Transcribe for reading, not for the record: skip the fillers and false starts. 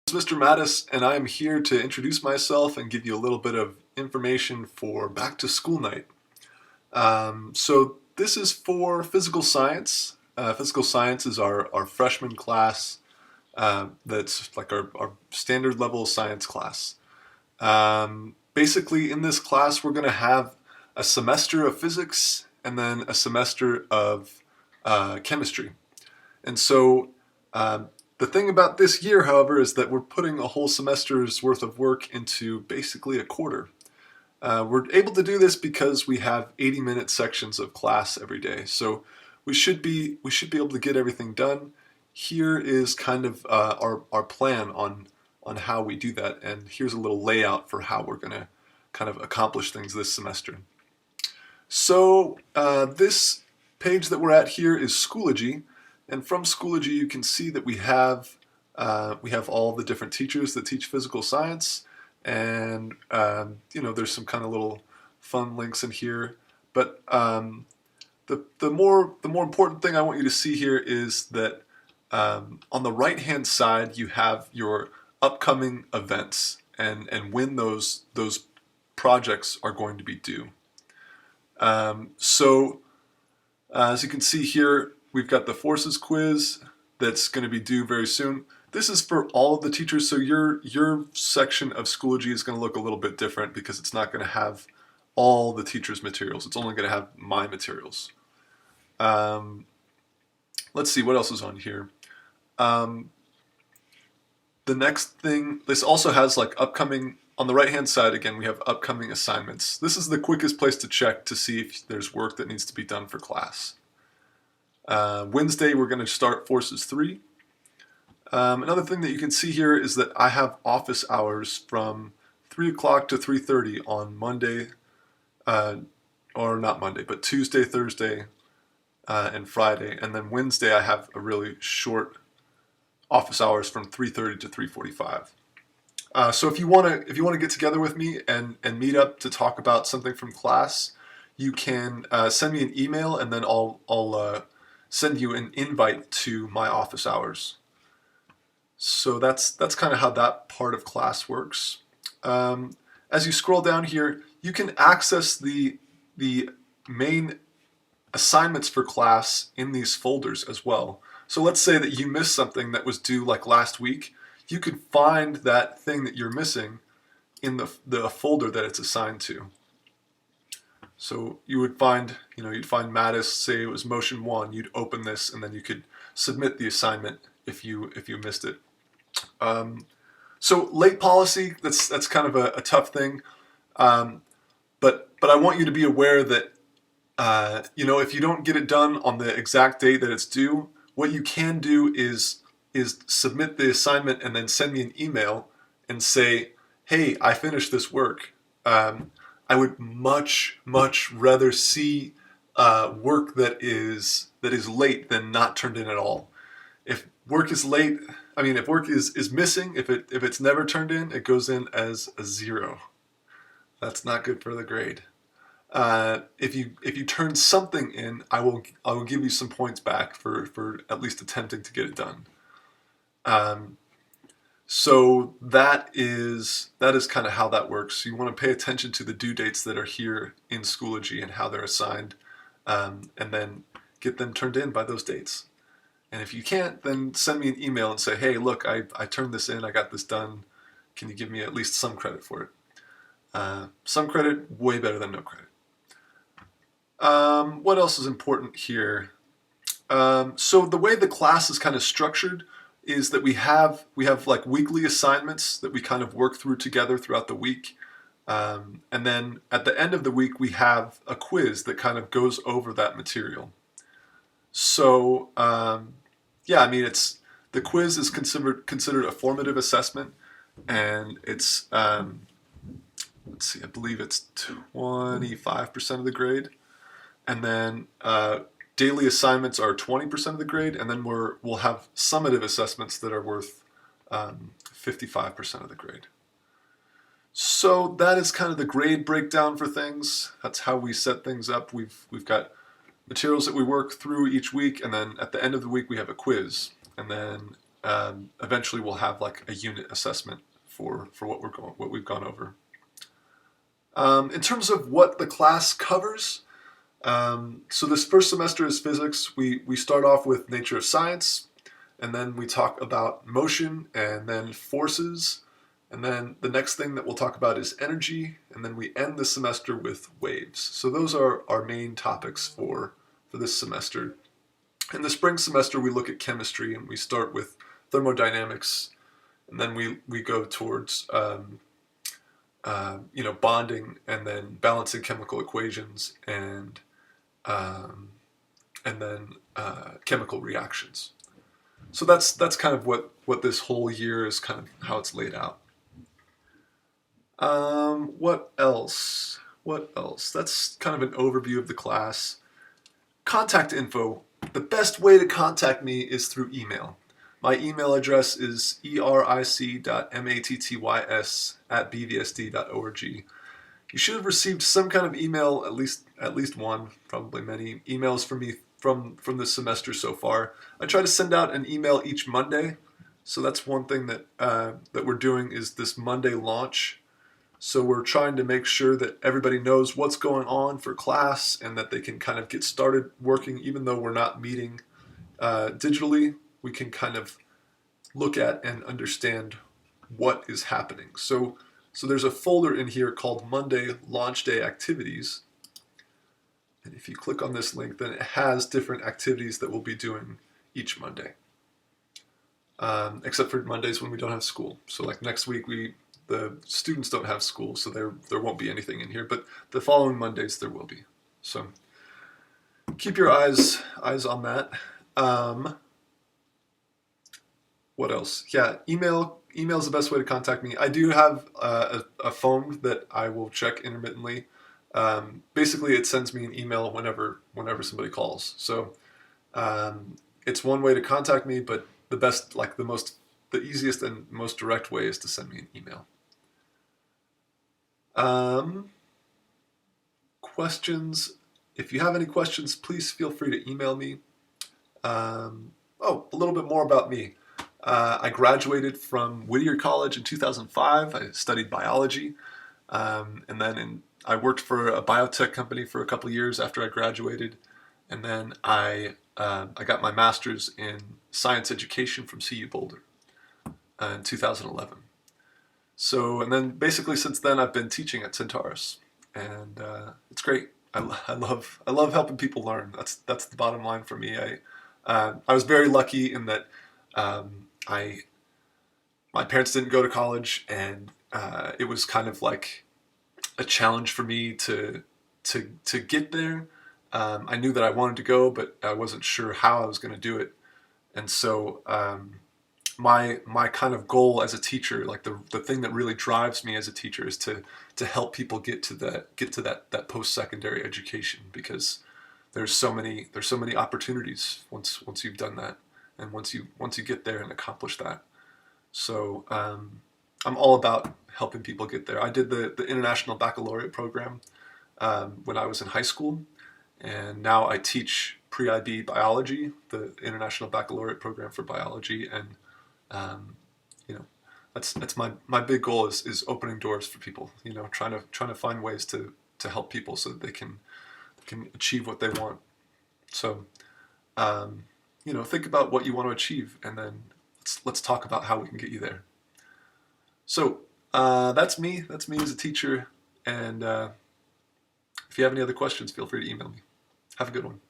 This is Mr. Mattys, and I am here to introduce myself and give you a little bit of information for back to school night. So this is for Physical Science. Physical Science is our freshman class. That's like our standard level science class. Basically, in this class, we're going to have a semester of physics and then a semester of chemistry. And so the thing about this year, however, is that we're putting a whole semester's worth of work into basically a quarter. We're able to do this because we have 80-minute sections of class every day. So we should be able to get everything done. Here is kind of our plan on how we do that, and here's a little layout for how we're going to kind of accomplish things this semester. So this page that we're at here is Schoology. And from Schoology, you can see that we have all the different teachers that teach physical science, and there's some kind of little fun links in here. But the more important thing I want you to see here is that on the right-hand side you have your upcoming events and when those projects are going to be due. So as you can see here, we've got the forces quiz that's going to be due very soon. This is for all of the teachers, so your section of Schoology is going to look a little bit different because it's not going to have all the teachers' materials. It's only going to have my materials. Let's see, what else is on here? The next thing, this also has like upcoming, on the right-hand side, again, we have upcoming assignments. This is the quickest place to check to see if there's work that needs to be done for class. Wednesday, we're going to start Forces 3. Another thing that you can see here is that I have office hours from 3 o'clock to 3:30 on Monday, or not Monday, but Tuesday, Thursday, and Friday. And then Wednesday, I have a really short office hours from 3:30 to 3:45. So if you want to get together with me and meet up to talk about something from class, you can send me an email, and then I'll send you an invite to my office hours. So that's kind of how that part of class works. As you scroll down here, you can access the main assignments for class in these folders as well. So let's say that you missed something that was due like last week. You could find that thing that you're missing in the folder that it's assigned to. So you would find, you'd find Mattys, say it was motion 1, you'd open this and then you could submit the assignment if you missed it. So late policy, that's kind of a tough thing. But I want you to be aware that, if you don't get it done on the exact date that it's due, what you can do is submit the assignment and then send me an email and say, hey, I finished this work. I would much rather see work that is late than not turned in at all. If work is late, if work is missing, if it's never turned in, it goes in as a 0. That's not good for the grade. If you turn something in, I will give you some points back for at least attempting to get it done. So that is kind of how that works. You want to pay attention to the due dates that are here in Schoology and how they're assigned, and then get them turned in by those dates. And if you can't, then send me an email and say, hey, look, I turned this in, I got this done. Can you give me at least some credit for it? Some credit, way better than no credit. What else is important here? So the way the class is kind of structured is that we have like weekly assignments that we kind of work through together throughout the week. And then at the end of the week, we have a quiz that kind of goes over that material. So, the quiz is considered a formative assessment, and it's, let's see, I believe it's 25% of the grade. And then daily assignments are 20% of the grade, and then we'll have summative assessments that are worth 55% of the grade. So that is kind of the grade breakdown for things. That's how we set things up. We've got materials that we work through each week, and then at the end of the week we have a quiz, and then eventually we'll have like a unit assessment for what we've gone over. In terms of what the class covers, so this first semester is physics. We start off with nature of science, and then we talk about motion and then forces, and then the next thing that we'll talk about is energy, and then we end the semester with waves. So those are our main topics for this semester. In the spring semester, we look at chemistry, and we start with thermodynamics, and then we go towards bonding, and then balancing chemical equations, and then chemical reactions. So that's kind of what this whole year is, kind of how it's laid out. What else? What else? That's kind of an overview of the class. Contact info. The best way to contact me is through email. My email address is eric.mattys@bvsd.org. You should have received some kind of email, at least one, probably many emails from me from this semester so far. I try to send out an email each Monday, so that's one thing that we're doing is this Monday launch. So we're trying to make sure that everybody knows what's going on for class and that they can kind of get started working, even though we're not meeting digitally. We can kind of look at and understand what is happening. So there's a folder in here called Monday Launch Day Activities. And if you click on this link, then it has different activities that we'll be doing each Monday. Except for Mondays when we don't have school. So like next week, the students don't have school, so there won't be anything in here. But the following Mondays, there will be. So keep your eyes on that. What else? Yeah, email is the best way to contact me. I do have a phone that I will check intermittently. Basically, it sends me an email whenever somebody calls. So it's one way to contact me, but the easiest and most direct way is to send me an email. Questions. If you have any questions, please feel free to email me. A little bit more about me. I graduated from Whittier College in 2005. I studied biology, and then I worked for a biotech company for a couple of years after I graduated, and then I got my master's in science education from CU Boulder in 2011. So, and then basically since then I've been teaching at Centaurus, and it's great. I love helping people learn. That's the bottom line for me. I was very lucky in that my parents didn't go to college, and it was kind of like a challenge for me to get there. I knew that I wanted to go, but I wasn't sure how I was going to do it, and so my kind of goal as a teacher, like the thing that really drives me as a teacher, is to help people get to that post-secondary education, because there's so many opportunities once you've done that, and once you get there and accomplish that. So I'm all about helping people get there. I did the International Baccalaureate program when I was in high school, and now I teach pre-IB biology, the International Baccalaureate program for biology, and that's my big goal is opening doors for people. Trying to find ways to help people so that they can achieve what they want. So think about what you want to achieve, and then let's talk about how we can get you there. So that's me. That's me as a teacher. And if you have any other questions, feel free to email me. Have a good one.